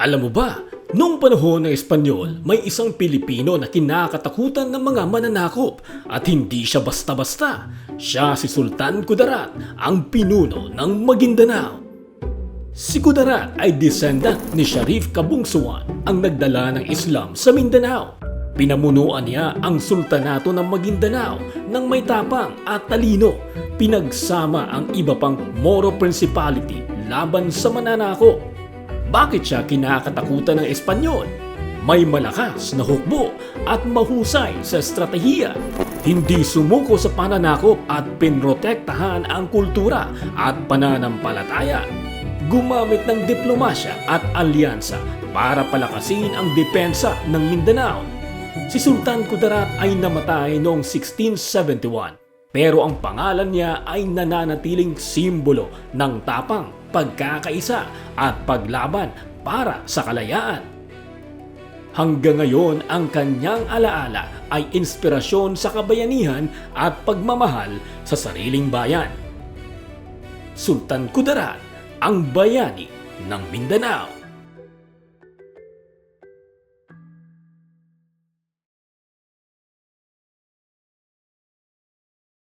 Alam mo ba, noong panahon ng Espanyol, may isang Pilipino na kinakatakutan ng mga mananakop at hindi siya basta-basta. Siya si Sultan Kudarat, ang pinuno ng Maguindanao. Si Kudarat ay descendant ni Sharif Kabungsuan, ang nagdala ng Islam sa Mindanao. Pinamunuan niya ang Sultanato ng Maguindanao ng may tapang at talino. Pinagsama ang iba pang Moro Principality laban sa mananakop. Bakit siya kinakatakutan ng Espanyol? May malakas na hukbo at mahusay sa estratehiya. Hindi sumuko sa pananakop at pinrotektahan ang kultura at pananampalataya. Gumamit ng diplomasya at alyansa para palakasin ang depensa ng Mindanao. Si Sultan Kudarat ay namatay noong 1671. Pero ang pangalan niya ay nananatiling simbolo ng tapang, pagkakaisa at paglaban para sa kalayaan. Hanggang ngayon, ang kanyang alaala ay inspirasyon sa kabayanihan at pagmamahal sa sariling bayan. Sultan Kudarat, ang bayani ng Mindanao.